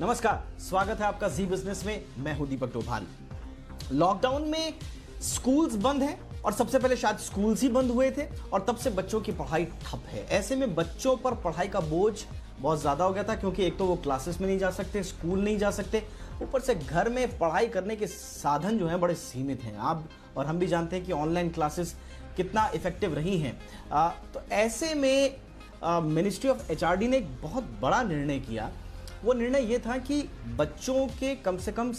नमस्कार, स्वागत है आपका जी बिजनेस में। मैं हूं दीपक डोभाल। लॉकडाउन में स्कूल्स बंद हैं और सबसे पहले शायद स्कूल्स ही बंद हुए थे और तब से बच्चों की पढ़ाई ठप है। ऐसे में बच्चों पर पढ़ाई का बोझ बहुत ज्यादा हो गया था, क्योंकि एक तो वो क्लासेस में नहीं जा सकते, स्कूल नहीं जा सकते, ऊपर से घर में पढ़ाई करने के साधन जो हैं बड़े सीमित हैं। आप और हम भी जानते हैं कि ऑनलाइन क्लासेस कितना इफेक्टिव रही हैं। तो ऐसे में मिनिस्ट्री ऑफ एचआरडी ने एक बहुत बड़ा निर्णय किया। वो निर्णय ये था कि बच्चों के कम से कम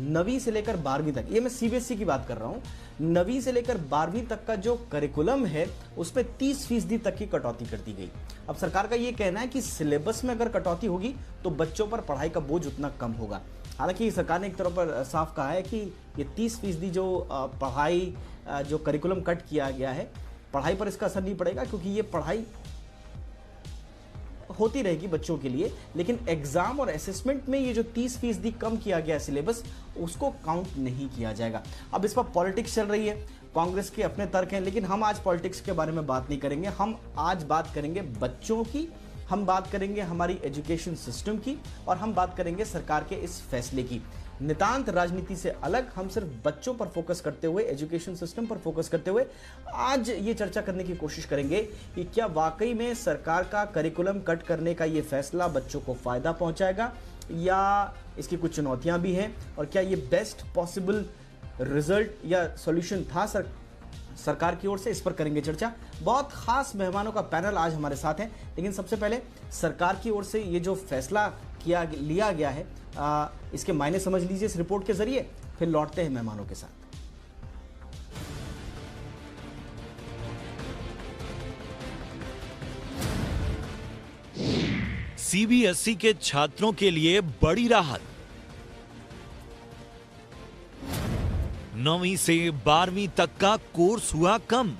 9वीं से लेकर 12वीं तक, ये मैं सीबीएसई की बात कर रहा हूँ, 9वीं से लेकर 12वीं तक का जो करिकुलम है उसमें 30% तक की कटौती कर दी गई। अब सरकार का ये कहना है कि सिलेबस में अगर कटौती होगी तो बच्चों पर पढ़ाई का बोझ उतना कम होगा। हालांकि सरकार ने एक तरफ पर साफ कहा है कि ये 30% जो पढ़ाई जो करिकुलम कट किया गया है, पढ़ाई पर इसका असर नहीं पड़ेगा, क्योंकि ये पढ़ाई होती रहेगी बच्चों के लिए। लेकिन एग्जाम और असेसमेंट में ये जो 30% कम किया गया सिलेबस, उसको काउंट नहीं किया जाएगा। अब इस पर पॉलिटिक्स चल रही है, कांग्रेस के अपने तर्क हैं, लेकिन हम आज पॉलिटिक्स के बारे में बात नहीं करेंगे। हम आज बात करेंगे बच्चों की, हम बात करेंगे हमारी एजुकेशन सिस्टम की, और हम बात करेंगे सरकार के इस फैसले की। नितांत राजनीति से अलग हम सिर्फ बच्चों पर फोकस करते हुए, एजुकेशन सिस्टम पर फोकस करते हुए आज ये चर्चा करने की कोशिश करेंगे कि क्या वाकई में सरकार का करिकुलम कट करने का ये फैसला बच्चों को फायदा पहुंचाएगा, या इसकी कुछ चुनौतियां भी हैं, और क्या ये बेस्ट पॉसिबल रिजल्ट या सॉल्यूशन था सरकार की ओर से। इस पर करेंगे चर्चा। बहुत खास मेहमानों का पैनल आज हमारे साथ है, लेकिन सबसे पहले सरकार की ओर से ये जो फैसला लिया गया है, इसके मायने समझ लीजिए इस रिपोर्ट के जरिए, फिर लौटते हैं मेहमानों के साथ। सीबीएसई के छात्रों के लिए बड़ी राहत। 9वीं से 12वीं तक का कोर्स हुआ कम।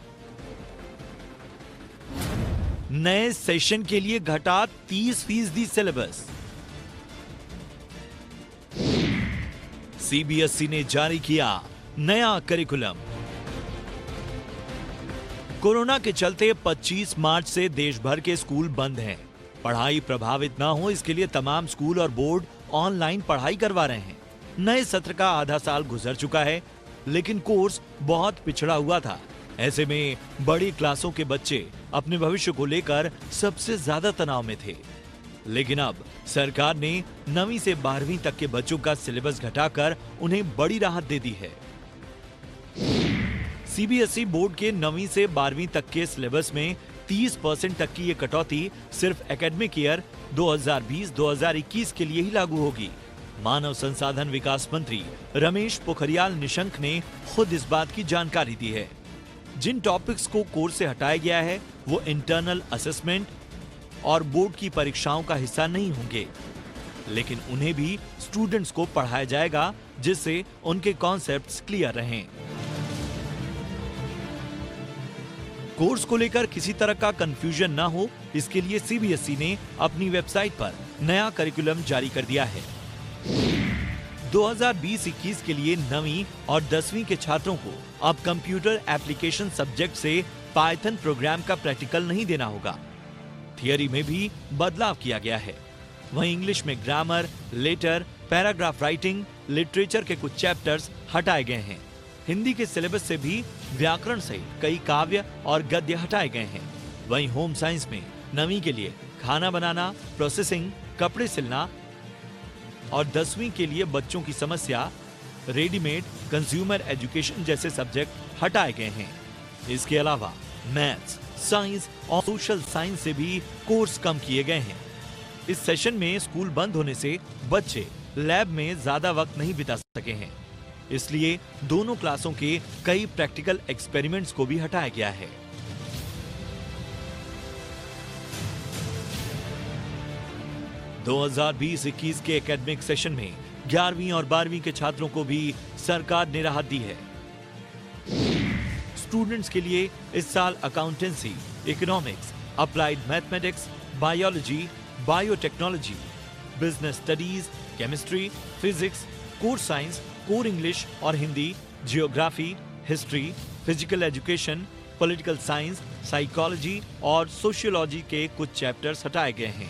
नए सेशन के लिए घटा 30% सिलेबस। सीबीएसई ने जारी किया नया करिकुलम। कोरोना के चलते 25 मार्च से देश भर के स्कूल बंद हैं। पढ़ाई प्रभावित ना हो, इसके लिए तमाम स्कूल और बोर्ड ऑनलाइन पढ़ाई करवा रहे हैं। नए सत्र का आधा साल गुजर चुका है, लेकिन कोर्स बहुत पिछड़ा हुआ था। ऐसे में बड़ी क्लासों के बच्चे अपने भविष्य को लेकर सबसे ज्यादा तनाव में थे। लेकिन अब सरकार ने 9वीं से 12वीं तक के बच्चों का सिलेबस घटाकर उन्हें बड़ी राहत दे दी है। सीबीएसई बोर्ड के 9वीं से 12वीं तक के सिलेबस में 30% तक की ये कटौती सिर्फ एकेडमिक ईयर 2020-2021 के लिए ही लागू होगी। मानव संसाधन विकास मंत्री रमेश पोखरियाल निशंक ने खुद इस बात की जानकारी दी है। जिन टॉपिक्स को कोर्स से हटाया गया है वो इंटरनल असेसमेंट और बोर्ड की परीक्षाओं का हिस्सा नहीं होंगे, लेकिन उन्हें भी स्टूडेंट्स को पढ़ाया जाएगा, जिससे उनके कॉन्सेप्ट्स क्लियर रहें। कोर्स को लेकर किसी तरह का कंफ्यूजन ना हो, इसके लिए सीबीएसई ने अपनी वेबसाइट पर नया करिकुलम जारी कर दिया है। 2020-21 के लिए 9वीं और 10वीं के छात्रों को अब कंप्यूटर एप्लीकेशन सब्जेक्ट से पाइथन प्रोग्राम का प्रैक्टिकल नहीं देना होगा। थियरी में भी बदलाव किया गया है। वहीं इंग्लिश में grammar, letter, paragraph writing, literature के कुछ चैप्टर्स हटाए गए हैं। हिंदी के सिलेबस से भी व्याकरण सहित कई काव्य और गद्य हटाए गए हैं। वहीं होम साइंस में 9वीं के लिए खाना बनाना, प्रोसेसिंग, कपड़े सिलना और 10वीं के लिए बच्चों की समस्या, रेडीमेड, कंज्यूमर एजुकेशन जैसे सब्जेक्ट हटाए गए हैं। इसके अलावा मैथ्स, साइंस और सोशल साइंस से भी कोर्स कम किए गए हैं। इस सेशन में स्कूल बंद होने से बच्चे लैब में ज्यादा वक्त नहीं बिता सके हैं, इसलिए दोनों क्लासों के कई प्रैक्टिकल एक्सपेरिमेंट्स को भी हटाया गया है। – 2020-21 के एकेडमिक सेशन में 11वीं और 12वीं के छात्रों को भी सरकार ने राहत दी है। स्टूडेंट्स के लिए इस साल accountancy, economics, applied mathematics, biology, biotechnology, business studies, chemistry, physics, core science, core English और Hindi, geography, history, physical education, political science, psychology और सोशियोलॉजी के कुछ चैप्टर्स हटाए गए हैं।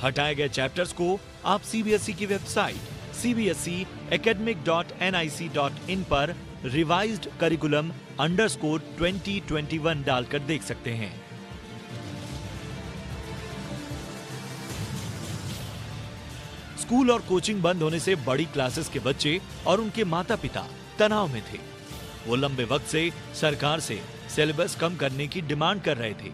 हटाए गए चैप्टर्स को आप सीबीएसई की वेबसाइट cbseacademic.nic.in पर रिवाइज्ड करिकुलम _2021 डालकर देख सकते हैं। स्कूल और कोचिंग बंद होने से बड़ी क्लासेस के बच्चे और उनके माता पिता तनाव में थे। वो लंबे वक्त से सरकार से सिलेबस कम करने की डिमांड कर रहे थे।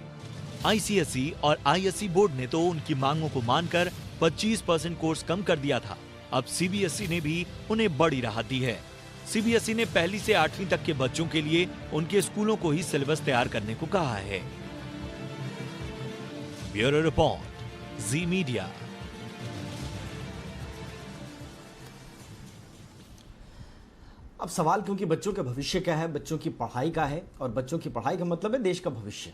आईसीएसई और आईएससी बोर्ड ने तो उनकी मांगों को मानकर 25% कोर्स कम कर दिया था। अब सीबीएसई ने भी उन्हें बड़ी राहत दी है। सीबीएसई ने पहली से 8वीं तक के बच्चों के लिए उनके स्कूलों को ही सिलेबस तैयार करने को कहा है। ब्यूरो रिपोर्ट, जी मीडिया। अब सवाल क्योंकि बच्चों के भविष्य का है, बच्चों की पढ़ाई का है, और बच्चों की पढ़ाई का मतलब है देश का भविष्य।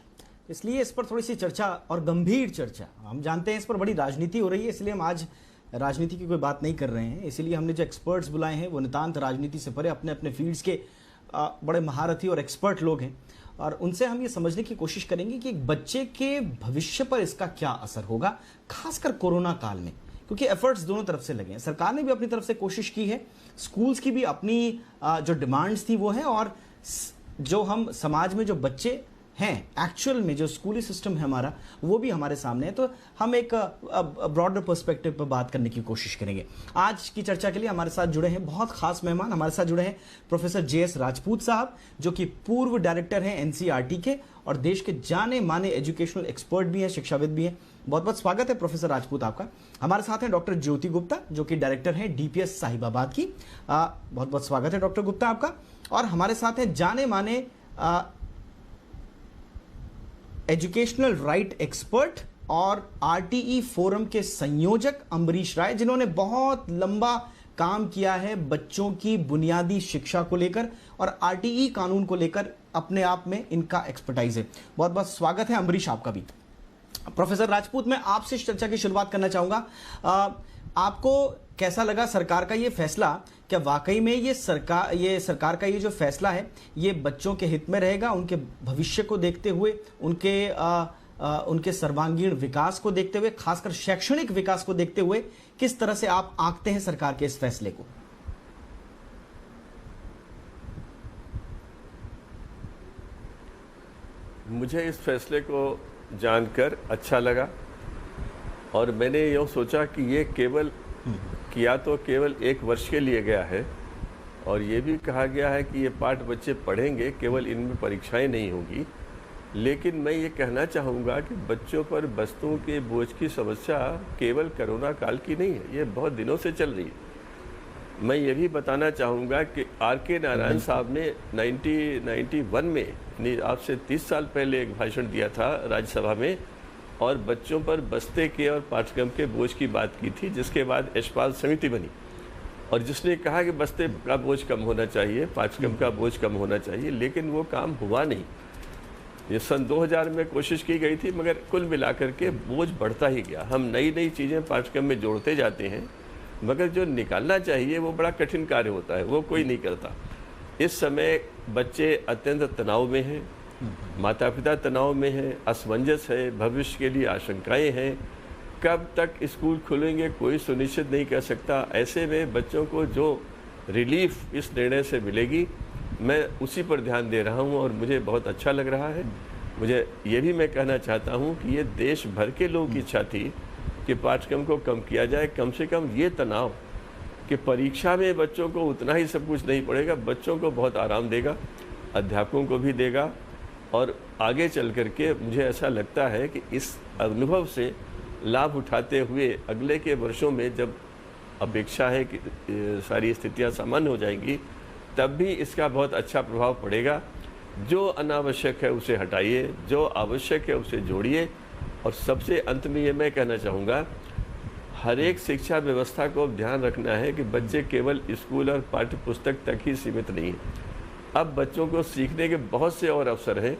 इसलिए इस पर थोड़ी सी चर्चा, और गंभीर चर्चा, हम जानते हैं इस पर बड़ी राजनीति हो रही है, इसलिए हम आज राजनीति की कोई बात नहीं कर रहे हैं। इसीलिए हमने जो एक्सपर्ट्स बुलाए हैं वो नितांत राजनीति से परे अपने अपने फील्ड्स के बड़े महारथी और एक्सपर्ट लोग हैं, और उनसे हम ये समझने की कोशिश करेंगे कि एक बच्चे के भविष्य पर इसका क्या असर होगा, खासकर कोरोना काल में, क्योंकि एफर्ट्स दोनों तरफ से लगे हैं। सरकार ने भी अपनी तरफ से कोशिश की है, स्कूल्स की भी अपनी जो डिमांड्स थी वो है, और जो हम समाज में जो बच्चे हैं एक्चुअल में, जो स्कूली सिस्टम है हमारा, वो भी हमारे सामने है। तो हम एक ब्रॉडर पर्सपेक्टिव पर बात करने की कोशिश करेंगे। आज की चर्चा के लिए हमारे साथ जुड़े हैं बहुत खास मेहमान। हमारे साथ जुड़े हैं प्रोफेसर JS राजपूत साहब, जो कि पूर्व डायरेक्टर हैं NCERT के, और देश के जाने माने एजुकेशनल एक्सपर्ट भी हैं, शिक्षाविद भी हैं। बहुत बहुत स्वागत है प्रोफेसर राजपूत आपका। हमारे साथ हैं डॉक्टर ज्योति गुप्ता, जो कि डायरेक्टर हैं DPS साहिबाबाद की। बहुत बहुत स्वागत है डॉक्टर गुप्ता आपका। और हमारे साथ हैं जाने माने एजुकेशनल राइट एक्सपर्ट और RTE फोरम के संयोजक अम्बरीश राय, जिन्होंने बहुत लंबा काम किया है बच्चों की बुनियादी शिक्षा को लेकर, और RTE कानून को लेकर अपने आप में इनका एक्सपर्टाइज है। बहुत बहुत स्वागत है अम्बरीश आपका भी। प्रोफेसर राजपूत, मैं आपसे इस चर्चा की शुरुआत करना चाहूंगा। आपको कैसा लगा सरकार का ये फैसला? क्या वाकई में ये सरकार का ये जो फैसला है ये बच्चों के हित में रहेगा, उनके भविष्य को देखते हुए, उनके सर्वांगीण विकास को देखते हुए, खासकर शैक्षणिक विकास को देखते हुए, किस तरह से आप आंकते हैं सरकार के इस फैसले को? मुझे इस फैसले को जानकर अच्छा लगा, और मैंने यूँ सोचा कि ये केवल 1 वर्ष के लिए गया है, और ये भी कहा गया है कि ये पाठ बच्चे पढ़ेंगे, केवल इनमें परीक्षाएं नहीं होगी। लेकिन मैं ये कहना चाहूँगा कि बच्चों पर वस्तुओं के बोझ की समस्या केवल कोरोना काल की नहीं है, ये बहुत दिनों से चल रही है। मैं ये भी बताना चाहूँगा कि R.K. नारायण साहब ने 1991 में, यानी आज से 30 साल पहले, एक भाषण दिया था राज्यसभा में, और बच्चों पर बस्ते के और पाठ्यक्रम के बोझ की बात की थी, जिसके बाद यशपाल समिति बनी, और जिसने कहा कि बस्ते का बोझ कम होना चाहिए, पाठ्यक्रम का बोझ कम होना चाहिए, लेकिन वो काम हुआ नहीं। ये सन 2000 में कोशिश की गई थी, मगर कुल मिलाकर के बोझ बढ़ता ही गया। हम नई चीज़ें पाठ्यक्रम में जोड़ते जाते हैं, मगर जो निकालना चाहिए वो बड़ा कठिन कार्य होता है, वो कोई नहीं करता। इस समय बच्चे अत्यंत तनाव में हैं, माता पिता तनाव में हैं, असमंजस है, भविष्य के लिए आशंकाएं हैं, कब तक स्कूल खुलेंगे कोई सुनिश्चित नहीं कह सकता। ऐसे में बच्चों को जो रिलीफ इस निर्णय से मिलेगी, मैं उसी पर ध्यान दे रहा हूं, और मुझे बहुत अच्छा लग रहा है। मुझे ये भी मैं कहना चाहता हूं कि ये देश भर के लोगों की इच्छा थी कि पाठ्यक्रम को कम किया जाए। कम से कम ये तनाव कि परीक्षा में बच्चों को उतना ही सब कुछ नहीं पड़ेगा, बच्चों को बहुत आराम देगा, अध्यापकों को भी देगा, और आगे चल कर के मुझे ऐसा लगता है कि इस अनुभव से लाभ उठाते हुए अगले के वर्षों में, जब अपेक्षा है कि सारी स्थितियां सामान्य हो जाएंगी, तब भी इसका बहुत अच्छा प्रभाव पड़ेगा। जो अनावश्यक है उसे हटाइए, जो आवश्यक है उसे जोड़िए, और सबसे अंत में ये मैं कहना चाहूँगा, हर एक शिक्षा व्यवस्था को ध्यान रखना है कि बच्चे केवल स्कूल और पाठ्य पुस्तक तक ही सीमित नहीं हैं। अब बच्चों को सीखने के बहुत से और अवसर हैं,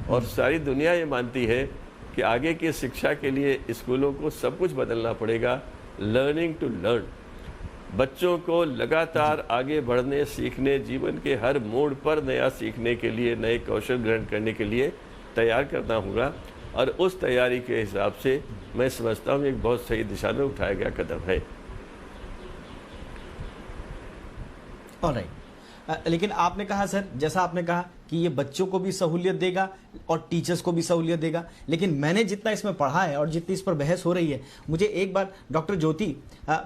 और सारी दुनिया ये मानती है कि आगे की शिक्षा के लिए स्कूलों को सब कुछ बदलना पड़ेगा। लर्निंग टू लर्न, बच्चों को लगातार आगे बढ़ने, सीखने, जीवन के हर मोड़ पर नया सीखने के लिए, नए कौशल ग्रहण करने के लिए तैयार करना होगा, और उस तैयारी के हिसाब से मैं समझता हूँ एक बहुत सही दिशा में उठाया गया कदम है। ऑलराइट, लेकिन आपने कहा सर, जैसा आपने कहा कि ये बच्चों को भी सहूलियत देगा और टीचर्स को भी सहूलियत देगा, लेकिन मैंने जितना इसमें पढ़ा है और जितनी इस पर बहस हो रही है, मुझे एक बात डॉक्टर ज्योति,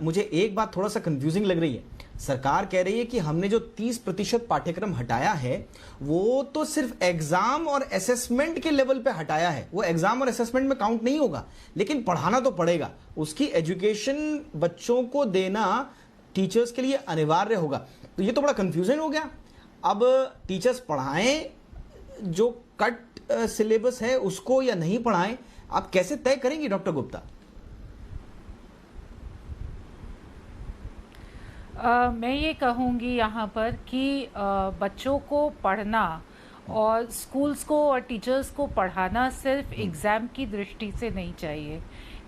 मुझे एक बात थोड़ा सा कंफ्यूजिंग लग रही है। सरकार कह रही है कि हमने जो 30% पाठ्यक्रम हटाया है वो तो सिर्फ एग्जाम और असेसमेंट के लेवल पे हटाया है, वो एग्जाम और असेसमेंट में काउंट नहीं होगा, लेकिन पढ़ाना तो पड़ेगा, उसकी एजुकेशन बच्चों को देना टीचर्स के लिए अनिवार्य होगा। तो ये तो बड़ा कंफ्यूजन हो गया। अब टीचर्स पढ़ाएं जो कट सिलेबस है उसको या नहीं पढ़ाएं, आप कैसे तय करेंगी डॉक्टर गुप्ता? मैं ये कहूँगी यहाँ पर कि बच्चों को पढ़ना और स्कूल्स को और टीचर्स को पढ़ाना सिर्फ एग्ज़ाम की दृष्टि से नहीं चाहिए।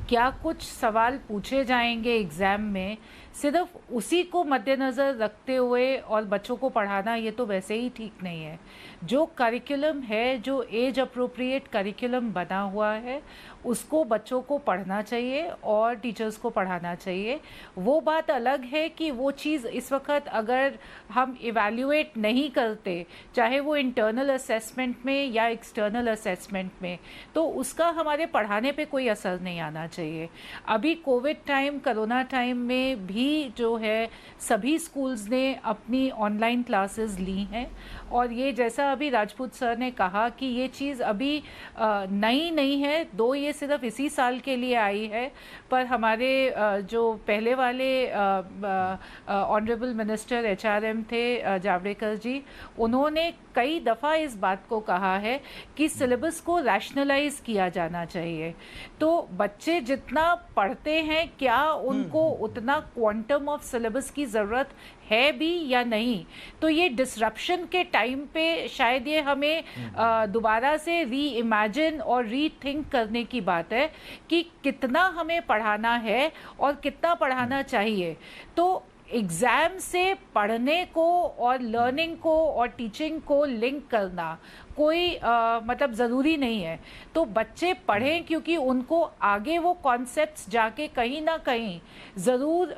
क्या कुछ सवाल पूछे जाएंगे एग्ज़ाम में, सिर्फ उसी को मद्देनज़र रखते हुए और बच्चों को पढ़ाना, ये तो वैसे ही ठीक नहीं है। जो करिकुलम है, जो एज अप्रोप्रिएट करिकुलम बना हुआ है, उसको बच्चों को पढ़ना चाहिए और टीचर्स को पढ़ाना चाहिए। वो बात अलग है कि वो चीज़ इस वक्त अगर हम इवैल्यूएट नहीं करते, चाहे वो इंटरनल असेसमेंट में या एक्सटर्नल असेसमेंट में, तो उसका हमारे पढ़ाने पे कोई असर नहीं आना चाहिए। अभी कोविड टाइम, कोरोना टाइम में भी जो है सभी स्कूल्स ने अपनी ऑनलाइन क्लासेस ली हैं, और ये जैसा अभी राजपूत सर ने कहा कि ये चीज़ अभी नई नहीं है, दो ये सिर्फ इसी साल के लिए आई है, पर हमारे जो पहले वाले ऑनरेबल मिनिस्टर HRM थे जावड़ेकर जी, उन्होंने कई दफ़ा इस बात को कहा है कि सिलेबस को रैशनलाइज किया जाना चाहिए। तो बच्चे जितना पढ़ते हैं, क्या उनको उतना क्वांटम ऑफ सिलेबस की ज़रूरत है भी या नहीं? तो ये डिसरप्शन के टाइम पे शायद ये हमें दोबारा से री इमेजिन और री थिंक करने की बात है कि कितना हमें पढ़ाना है और कितना पढ़ाना चाहिए। तो एग्ज़ाम से पढ़ने को और लर्निंग को और टीचिंग को लिंक करना कोई मतलब ज़रूरी नहीं है। तो बच्चे पढ़ें क्योंकि उनको आगे वो कॉन्सेप्ट्स जाके कहीं ना कहीं ज़रूर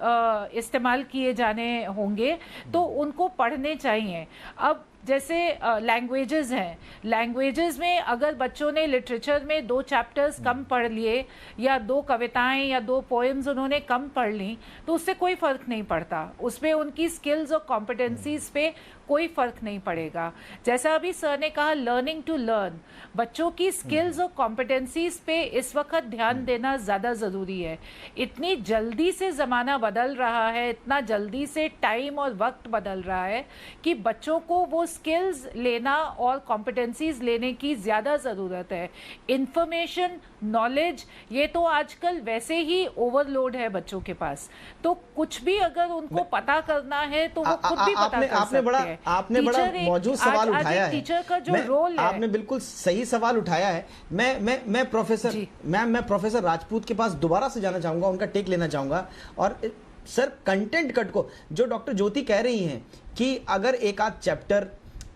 इस्तेमाल किए जाने होंगे, तो उनको पढ़ने चाहिए। अब जैसे लैंग्वेजेस हैं, लैंग्वेजेस में अगर बच्चों ने लिटरेचर में 2 चैप्टर्स कम पढ़ लिए या 2 कविताएं या 2 पोएम्स उन्होंने कम पढ़ ली, तो उससे कोई फ़र्क नहीं पड़ता, उसमें उनकी स्किल्स और कॉम्पिटेंसीज पे कोई फ़र्क नहीं पड़ेगा। जैसा अभी सर ने कहा, लर्निंग टू लर्न, बच्चों की स्किल्स और कॉम्पिटेंसीज पे इस वक्त ध्यान देना ज़्यादा ज़रूरी है। इतनी जल्दी से ज़माना बदल रहा है, इतना जल्दी से टाइम और वक्त बदल रहा है कि बच्चों को वो स्किल्स लेना और कॉम्पिटेंसीज लेने की ज़्यादा ज़रूरत है। इंफॉर्मेशन, नॉलेज, ये तो आजकल वैसे ही ओवरलोड है बच्चों के पास, तो कुछ भी अगर उनको पता करना है तो वो खुद भी पता कर सकते हैं। आपने बड़ा मौजूद सवाल उठाया है। टीचर का जो रोल है, आपने बिल्कुल सही सवाल उठाया है। मैं प्रोफेसर राजपूत के पास दोबारा से जाना चाहूंगा, उनका टेक लेना चाहूंगा। और सर, कंटेंट कट को जो डॉक्टर ज्योति कह रही हैं कि अगर एक आध चैप्टर,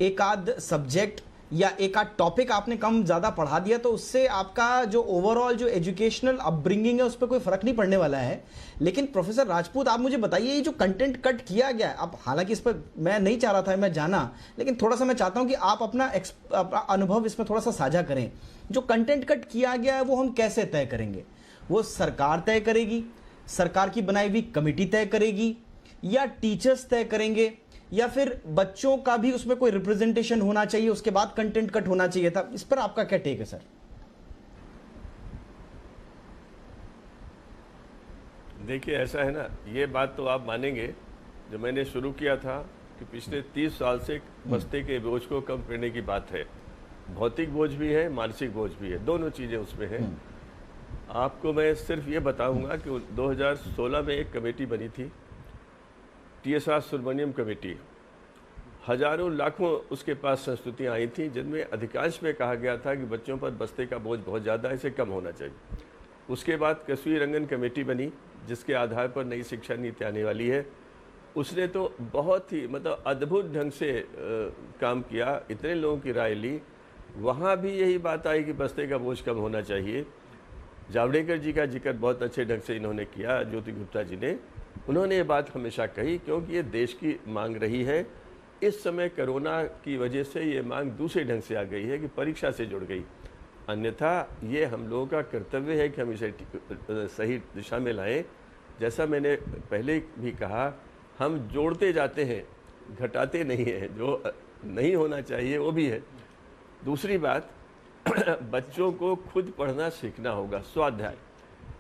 एक आध सब्जेक्ट या एक आध टॉपिक आपने कम ज्यादा पढ़ा दिया तो उससे आपका जो ओवरऑल जो एजुकेशनल अपब्रिंगिंग है उस पर कोई फर्क नहीं पड़ने वाला है। लेकिन प्रोफेसर राजपूत, आप मुझे बताइए, ये जो कंटेंट कट किया गया है, अब हालांकि इस पर मैं नहीं चाह रहा था मैं जाना, लेकिन थोड़ा सा मैं चाहता हूं कि आप अपना अनुभव इसमें थोड़ा सा साझा करें। जो कंटेंट कट किया गया है वो हम कैसे तय करेंगे? वो सरकार तय करेगी, सरकार की बनाई हुई कमेटी तय करेगी, या टीचर्स तय करेंगे, या फिर बच्चों का भी उसमें कोई रिप्रेजेंटेशन होना चाहिए, उसके बाद कंटेंट कट होना चाहिए था? इस पर आपका क्या टेक है सर? देखिए, ऐसा है ना, ये बात तो आप मानेंगे, जो मैंने शुरू किया था कि पिछले 30 साल से बस्ते के बोझ को कम करने की बात है। भौतिक बोझ भी है, मानसिक बोझ भी है, दोनों चीज़ें उसमें हैं। आपको मैं सिर्फ ये बताऊंगा कि 2016 में एक कमेटी बनी थी, TSR सुब्रमण्यम कमेटी। हजारों लाखों उसके पास संस्तुतियाँ आई थी, जिनमें अधिकांश में कहा गया था कि बच्चों पर बस्ते का बोझ बहुत ज़्यादा है, इसे कम होना चाहिए। उसके बाद कश्मीर रंगन कमेटी बनी, जिसके आधार पर नई शिक्षा नीति आने वाली है। उसने तो बहुत ही मतलब अद्भुत ढंग से काम किया, इतने लोगों की राय ली, वहाँ भी यही बात आई कि बस्ते का बोझ कम होना चाहिए। जावड़ेकर जी का जिक्र बहुत अच्छे ढंग से इन्होंने किया, ज्योति गुप्ता जी ने, उन्होंने ये बात हमेशा कही क्योंकि ये देश की मांग रही है। इस समय कोरोना की वजह से ये मांग दूसरे ढंग से आ गई है कि परीक्षा से जुड़ गई, अन्यथा ये हम लोगों का कर्तव्य है कि हम इसे सही दिशा में लाएं। जैसा मैंने पहले भी कहा, हम जोड़ते जाते हैं, घटाते नहीं हैं। जो नहीं होना चाहिए वो भी है। दूसरी बात, बच्चों को खुद पढ़ना सीखना होगा, स्वाध्याय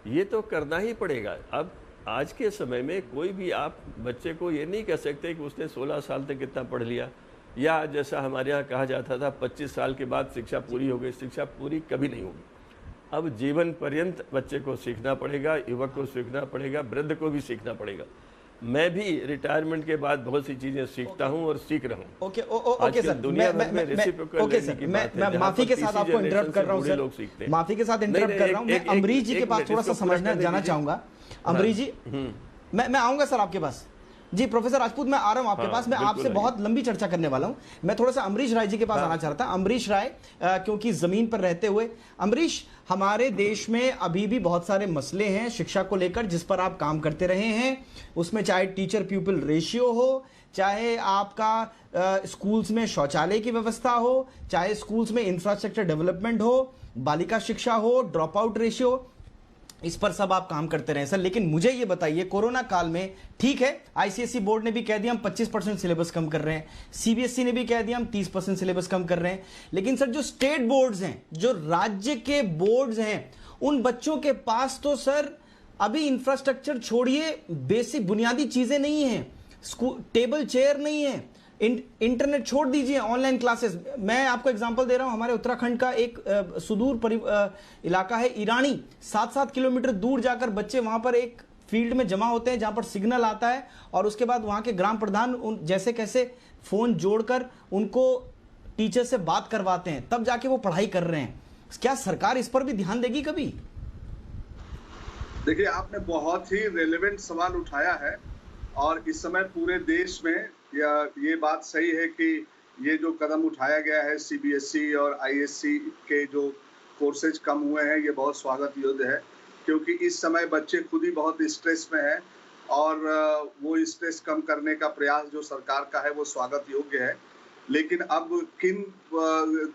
ये तो करना ही पड़ेगा। अब आज के समय में कोई भी आप बच्चे को ये नहीं कह सकते कि उसने 16 साल तक कितना पढ़ लिया, या जैसा हमारे यहाँ कहा जाता था 25 साल के बाद शिक्षा पूरी हो गई। शिक्षा पूरी कभी नहीं होगी। अब जीवन पर्यंत बच्चे को सीखना पड़ेगा, युवक को सीखना पड़ेगा, वृद्ध को भी सीखना पड़ेगा। मैं भी रिटायरमेंट के बाद बहुत सी चीजें सीखता हूं और सीख रहा हूं। ओके सर, मैं माफी के साथ आपको इंटरप्ट कर रहा हूं सर, माफी के साथ इंटरप्ट कर रहा हूं। मैं अमरीश जी के पास थोड़ा सा समझना जाना चाहूंगा। अमरीश जी, मैं आऊंगा सर आपके पास। जी प्रोफेसर राजपूत, मैं आ रहा हूं आपके पास। मैं आपसे बहुत लंबी चर्चा करने वाला हूं। मैं थोड़ा सा अमरीश राय जी के पास आना चाहता हूं। अमरीश राय, क्योंकि जमीन पर रहते हुए, अमरीश, हमारे देश में अभी भी बहुत सारे मसले हैं शिक्षा को लेकर जिस पर आप काम करते रहे हैं। उसमें चाहे टीचर प्यूपिल रेशियो हो, चाहे आपका स्कूल्स में शौचालय की व्यवस्था हो, चाहे स्कूल्स में इंफ्रास्ट्रक्चर डेवलपमेंट हो, बालिका शिक्षा हो, ड्रॉप आउट रेशियो, इस पर सब आप काम करते रहे सर। लेकिन मुझे ये बताइए, कोरोना काल में ठीक है, आईसीएसई बोर्ड ने भी कह दिया हम 25% सिलेबस कम कर रहे हैं, सीबीएसई ने भी कह दिया हम 30% सिलेबस कम कर रहे हैं, लेकिन सर जो स्टेट बोर्ड्स हैं, जो राज्य के बोर्ड्स हैं, उन बच्चों के पास तो सर अभी इंफ्रास्ट्रक्चर छोड़िए, बेसिक बुनियादी चीजें नहीं है, स्कूल टेबल चेयर नहीं है, इंटरनेट छोड़ दीजिए, ऑनलाइन क्लासेस। मैं आपको एग्जांपल दे रहा हूं, हमारे उत्तराखंड का एक सुदूर इलाका है ईरानी, 7-7 किलोमीटर दूर जाकर बच्चे वहां पर एक फील्ड में जमा होते हैं जहां पर सिग्नल आता है, और उसके बाद वहां के ग्राम प्रधान जैसे कैसे फोन जोड़कर उनको टीचर से बात करवाते हैं, तब जाके वो पढ़ाई कर रहे हैं। क्या सरकार इस पर भी ध्यान देगी कभी? देखिए, आपने बहुत ही रेलेवेंट सवाल उठाया है, और इस समय पूरे देश में ये बात सही है कि ये जो कदम उठाया गया है, सीबीएसई और आईएससी के जो कोर्सेज कम हुए हैं, ये बहुत स्वागत योग्य है, क्योंकि इस समय बच्चे खुद ही बहुत स्ट्रेस में हैं, और वो स्ट्रेस कम करने का प्रयास जो सरकार का है वो स्वागत योग्य है। लेकिन अब किन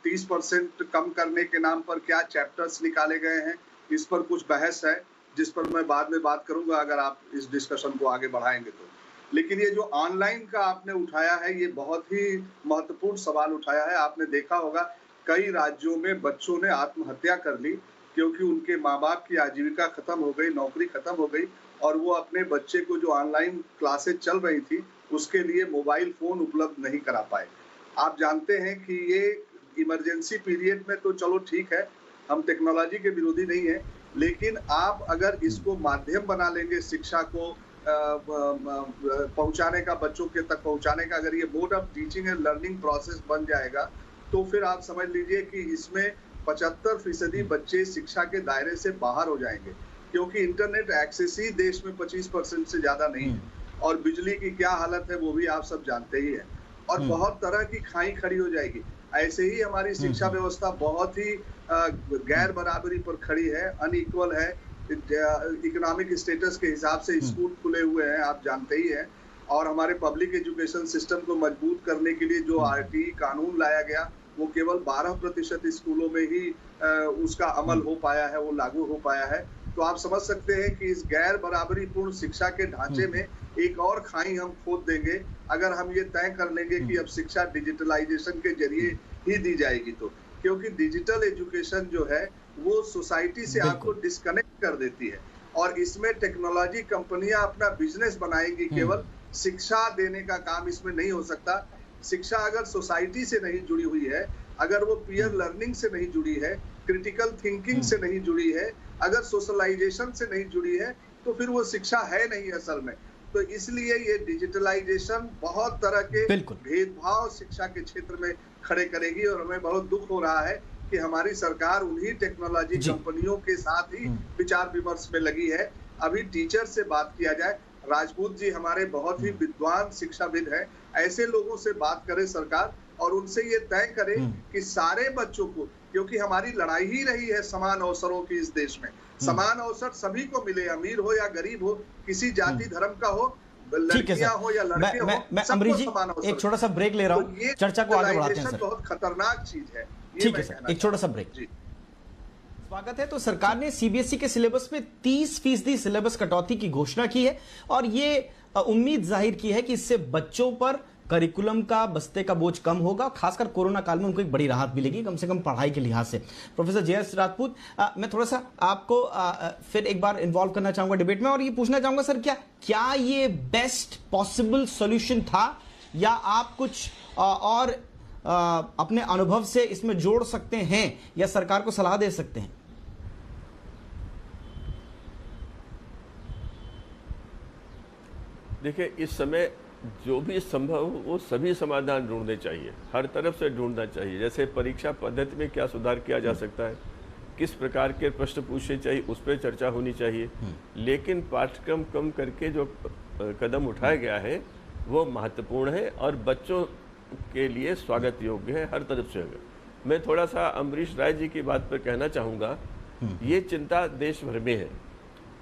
30% कम करने के नाम पर क्या चैप्टर्स निकाले गए हैं, इस पर कुछ बहस है, जिस पर मैं बाद में बात करूंगा अगर आप इस डिस्कशन को आगे बढ़ाएंगे तो। लेकिन ये जो ऑनलाइन का आपने उठाया है, ये बहुत ही महत्वपूर्ण सवाल उठाया है। आपने देखा होगा कई राज्यों में बच्चों ने आत्महत्या कर ली क्योंकि उनके माँ बाप की आजीविका खत्म हो गई, नौकरी खत्म हो गई, और वो अपने बच्चे को जो ऑनलाइन क्लासेज चल रही थी उसके लिए मोबाइल फोन उपलब्ध नहीं करा पाए। आप जानते हैं कि ये इमरजेंसी पीरियड में तो चलो ठीक है, हम टेक्नोलॉजी के विरोधी नहीं है, लेकिन आप अगर इसको माध्यम बना लेंगे शिक्षा को पहुंचाने का, बच्चों के तक पहुंचाने का, अगर ये mode of teaching and learning process बन जाएगा, तो फिर आप समझ लीजिए कि इसमें 75% बच्चे शिक्षा के दायरे से बाहर हो जाएंगे, क्योंकि इंटरनेट एक्सेस ही देश में 25% से ज्यादा नहीं है, और बिजली की क्या हालत है वो भी आप सब जानते ही है, और बहुत तरह की खाई खड़ी हो जाएगी। ऐसे ही हमारी शिक्षा व्यवस्था बहुत ही गैर बराबरी पर खड़ी है, अनइक्वल है, इकोनॉमिक स्टेटस के हिसाब से स्कूल खुले हुए हैं, आप जानते ही हैं, और हमारे पब्लिक एजुकेशन सिस्टम को मजबूत करने के लिए जो आरटीई कानून लाया गया, वो केवल 12% स्कूलों में ही उसका अमल हो पाया है, वो लागू हो पाया है। तो आप समझ सकते हैं कि इस गैर बराबरी पूर्ण शिक्षा के ढांचे में एक और खाई हम खोद देंगे अगर हम ये तय कर लेंगे कि अब शिक्षा डिजिटलाइजेशन के जरिए ही दी जाएगी, तो क्योंकि डिजिटल एजुकेशन जो है वो सोसाइटी से आपको डिस्कनेक्ट कर देती है, और इसमें टेक्नोलॉजी कंपनियां अपना बिजनेस बनाएंगी, केवल शिक्षा देने का काम इसमें नहीं हो सकता। शिक्षा अगर सोसाइटी से नहीं जुड़ी हुई है, अगर वो पीयर लर्निंग से नहीं जुड़ी है, क्रिटिकल थिंकिंग से नहीं जुड़ी है, अगर सोशलाइजेशन से नहीं जुड़ी है, तो फिर वो शिक्षा है नहीं असल में। तो इसलिए ये डिजिटलाइजेशन बहुत तरह के भेदभाव शिक्षा के क्षेत्र में खड़े करेगी, और हमें बहुत दुख हो रहा है कि हमारी सरकार उन्हीं टेक्नोलॉजी कंपनियों के साथ ही विचार विमर्श में लगी है। अभी टीचर से बात किया जाए, राजपूत जी हमारे बहुत ही विद्वान शिक्षाविद हैं, ऐसे लोगों से बात करे सरकार, और उनसे ये तय करें कि सारे बच्चों को, क्योंकि हमारी लड़ाई ही रही है समान अवसरों की इस देश में, समान अवसर सभी को मिले, अमीर हो या गरीब हो, किसी जाति धर्म का हो, लड़कियां हो या लड़के हो, मैं अमरीश जी एक छोटा सा ब्रेक ले रहा हूँ, ये चर्चा को आगे बढ़ाते हैं सर। बहुत खतरनाक चीज है। ठीक है सर, एक छोटा सा ब्रेक। स्वागत है। तो सरकार ने सीबीएसई के सिलेबस में 30% सिलेबस कटौती की घोषणा की है और ये उम्मीद जाहिर की है कि इससे बच्चों पर करिकुलम का बस्ते का बोझ कम होगा, खासकर कोरोना काल में उनको एक बड़ी राहत मिलेगी, कम से कम पढ़ाई के लिहाज से। Professor JS. राजपूत, मैं थोड़ा सा आपको फिर एक बार इन्वॉल्व करना चाहूंगा डिबेट में और ये पूछना चाहूंगा सर, क्या ये बेस्ट पॉसिबल सॉल्यूशन था या आप कुछ और अपने अनुभव से इसमें जोड़ सकते हैं या सरकार को सलाह दे सकते हैं? देखिए, इस समय जो भी संभव हो वो सभी समाधान ढूंढने चाहिए, हर तरफ से ढूंढना चाहिए। जैसे परीक्षा पद्धति में क्या सुधार किया जा सकता है, किस प्रकार के प्रश्न पूछने चाहिए, उस पर चर्चा होनी चाहिए। लेकिन पाठ्यक्रम कम करके जो कदम उठाया गया है वो महत्वपूर्ण है और बच्चों के लिए स्वागत योग्य है, हर तरफ से। मैं थोड़ा सा अमरीश राय जी की बात पर कहना चाहूँगा, ये चिंता देश भर में है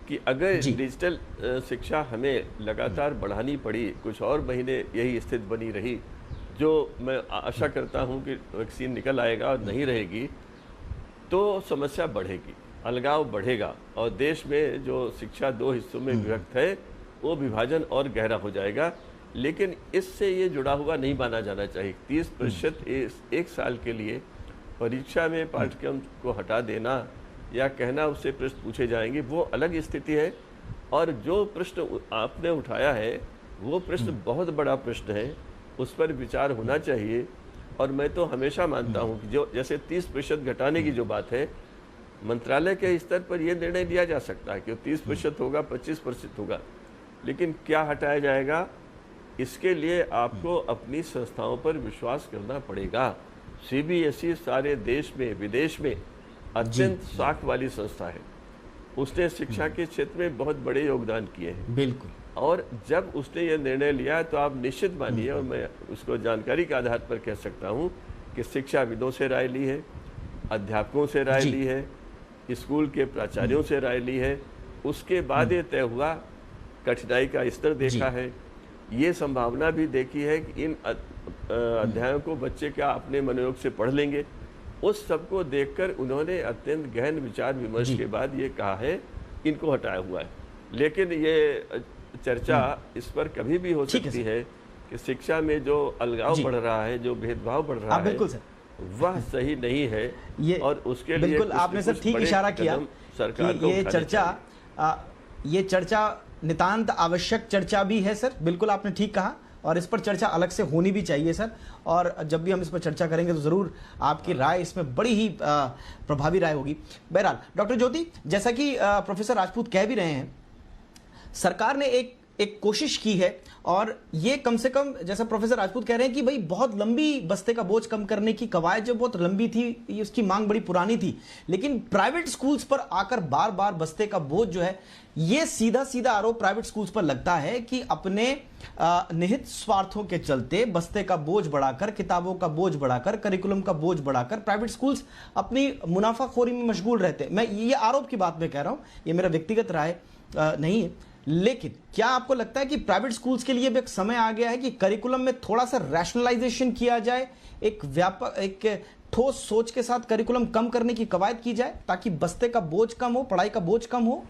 कि अगर डिजिटल शिक्षा हमें लगातार बढ़ानी पड़ी, कुछ और महीने यही स्थिति बनी रही, जो मैं आशा करता हूं कि वैक्सीन निकल आएगा और नहीं रहेगी, तो समस्या बढ़ेगी, अलगाव बढ़ेगा और देश में जो शिक्षा दो हिस्सों में विभक्त है वो विभाजन और गहरा हो जाएगा। लेकिन इससे ये जुड़ा हुआ नहीं माना जाना चाहिए। 30% एक साल के लिए परीक्षा में पाठ्यक्रम को हटा देना या कहना उससे प्रश्न पूछे जाएंगे, वो अलग स्थिति है। और जो प्रश्न आपने उठाया है वो प्रश्न बहुत बड़ा प्रश्न है, उस पर विचार होना चाहिए। और मैं तो हमेशा मानता हूँ कि जो जैसे 30% घटाने की जो बात है, मंत्रालय के स्तर पर यह निर्णय लिया जा सकता है कि 30% होगा, 25% होगा, लेकिन क्या हटाया जाएगा, इसके लिए आपको अपनी संस्थाओं पर विश्वास करना पड़ेगा। सीबीएसई सारे देश में विदेश में अत्यंत साख वाली संस्था है, उसने शिक्षा के क्षेत्र में बहुत बड़े योगदान किए हैं। बिल्कुल। और जब उसने ये निर्णय लिया तो आप निश्चित मानिए, और मैं उसको जानकारी के आधार पर कह सकता हूँ कि शिक्षाविदों से राय ली है, अध्यापकों से राय ली है, स्कूल के प्राचार्यों से राय ली है, उसके बाद ये तय हुआ, कठिनाई का स्तर देखा है, ये संभावना भी देखी है कि इन अध्यायों को बच्चे क्या अपने मनोयोग से पढ़ लेंगे। उस सबको देखकर उन्होंने अत्यंत गहन विचार विमर्श के बाद ये कहा है इनको हटाया हुआ है। लेकिन ये चर्चा इस पर कभी भी हो सकती है कि शिक्षा में जो अलगाव बढ़ रहा है, जो भेदभाव बढ़ रहा है, वह सही नहीं है। और उसके लिए बिल्कुल आपने सर ठीक इशारा किया सरकार कि ये चर्चा नितांत आवश्यक चर्चा भी है सर, बिल्कुल आपने ठीक कहा, और इस पर चर्चा अलग से होनी भी चाहिए सर। और जब भी हम इस पर चर्चा करेंगे तो ज़रूर आपकी राय इसमें बड़ी ही प्रभावी राय होगी। बहरहाल डॉक्टर ज्योति, जैसा कि प्रोफेसर राजपूत कह भी रहे हैं, सरकार ने एक कोशिश की है और ये कम से कम जैसा प्रोफेसर राजपूत कह रहे हैं कि भाई बहुत लंबी बस्ते का बोझ कम करने की कवायद जो बहुत लंबी थी, उसकी मांग बड़ी पुरानी थी, लेकिन प्राइवेट स्कूल्स पर आकर बार बार बस्ते का बोझ जो है, ये सीधा सीधा आरोप प्राइवेट स्कूल्स पर लगता है कि अपने निहित स्वार्थों के चलते बस्ते का बोझ बढ़ाकर, किताबों का बोझ बढ़ाकर, करिकुलम का बोझ बढ़ाकर प्राइवेट स्कूल्स अपनी मुनाफाखोरी में मशगूल रहते हैं। मैं ये आरोप की बात में कह रहा हूं, ये मेरा व्यक्तिगत राय नहीं है। लेकिन क्या आपको लगता है कि प्राइवेट स्कूल्स के लिए भी एक समय आ गया है कि करिकुलम में थोड़ा सा रैशनलाइजेशन किया जाए, एक ठोस सोच के साथ करिकुलम कम करने की कवायद की जाए ताकि बस्ते का बोझ कम हो, पढ़ाई का बोझ कम हो?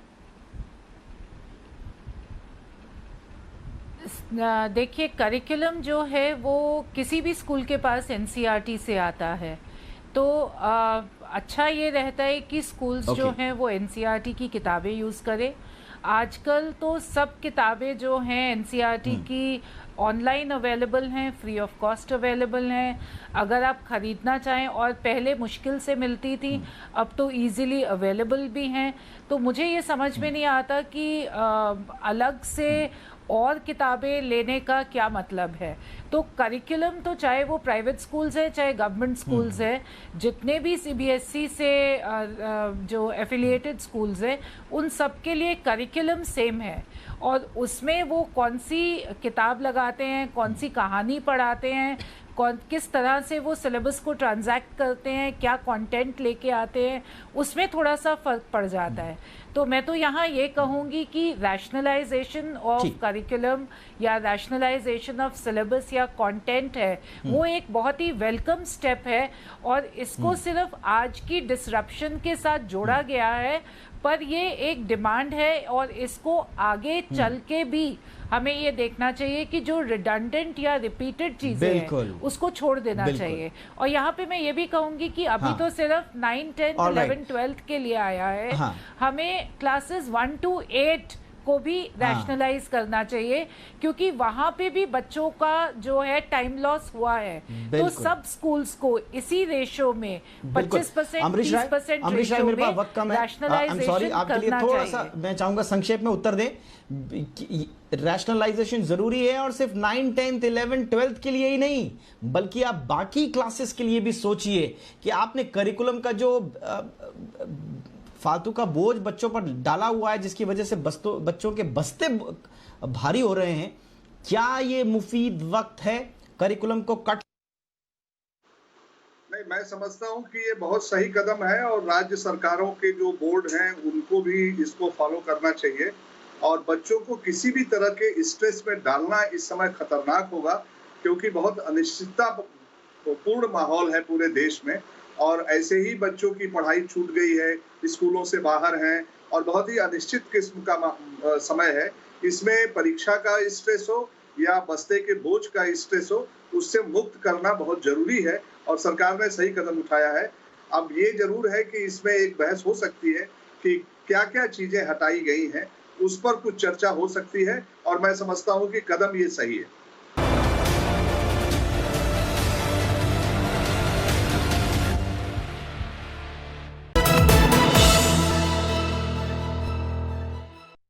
देखिए, करिकुलम जो है वो किसी भी स्कूल के पास एनसीईआरटी से आता है, तो अच्छा ये रहता है कि स्कूल्स जो हैं वो एनसीईआरटी की किताबें यूज़ करें। आजकल तो सब किताबें जो हैं एनसीईआरटी की ऑनलाइन अवेलेबल हैं, फ्री ऑफ कॉस्ट अवेलेबल हैं, अगर आप ख़रीदना चाहें, और पहले मुश्किल से मिलती थी, अब तो इजीली अवेलेबल भी हैं। तो मुझे ये समझ में नहीं आता कि अलग से और किताबें लेने का क्या मतलब है। तो करिकुलम तो चाहे वो प्राइवेट स्कूल्स है चाहे गवर्नमेंट स्कूल्स है, जितने भी सीबीएसई से जो एफिलिएटेड स्कूल्स है, उन सब के लिए करिकुलम सेम है, और उसमें वो कौन सी किताब लगाते हैं, कौन सी कहानी पढ़ाते हैं, किस तरह से वो सिलेबस को ट्रांजैक्ट करते हैं, क्या कंटेंट लेके आते हैं, उसमें थोड़ा सा फर्क पड़ जाता है। तो मैं तो यहाँ ये कहूँगी कि रैशनलाइजेशन ऑफ करिकुलम या रैशनलाइजेशन ऑफ सिलेबस या कंटेंट है, वो एक बहुत ही वेलकम स्टेप है और इसको सिर्फ आज की डिसरप्शन के साथ जोड़ा गया है, पर ये एक डिमांड है और इसको आगे चल के भी हमें ये देखना चाहिए कि जो रिडंडेंट या रिपीटेड चीजें हैं उसको छोड़ देना चाहिए। और यहाँ पे मैं ये भी कहूंगी कि अभी तो सिर्फ 9, 10, 11, 12 के लिए आया है, हमें क्लासेस 1 to 8 को भी रैशनलाइज करना चाहिए, क्योंकि वहां पे भी बच्चों का जो है टाइम लॉस हुआ है। तो सब स्कूल्स को इसी रेशो में 25%, 30% रेशो में रैशनलाइजेशन करना चाहिए। मैं चाहूंगा संक्षेप में उत्तर दें। रैशनलाइजेशन जरूरी है और सिर्फ 9, 10, 11, 12 के लिए ही नहीं, बल्कि आप बाकी क्लासेस के लिए भी सोचिए कि आपने करिकुलम का जो फालतू का बोझ बच्चों पर डाला हुआ है, जिसकी वजह से बच्चों के बस्ते भारी हो रहे हैं, क्या ये मुफीद वक्त है करिकुलम को कट? नहीं, मैं समझता हूं कि ये बहुत सही कदम है और राज्य सरकारों के जो बोर्ड हैं उनको भी इसको फॉलो करना चाहिए। और बच्चों को किसी भी तरह के स्ट्रेस में डालना इस समय खतरनाक होगा, क्योंकि बहुत अनिश्चितता पूर्ण माहौल है पूरे देश में और ऐसे ही बच्चों की पढ़ाई छूट गई है, स्कूलों से बाहर हैं और बहुत ही अनिश्चित किस्म का समय है। इसमें परीक्षा का स्ट्रेस हो या बस्ते के बोझ का स्ट्रेस हो, उससे मुक्त करना बहुत जरूरी है और सरकार ने सही कदम उठाया है। अब ये जरूर है कि इसमें एक बहस हो सकती है कि क्या क्या चीजें हटाई गई हैं, उस पर कुछ चर्चा हो सकती है और मैं समझता हूँ कि कदम ये सही है।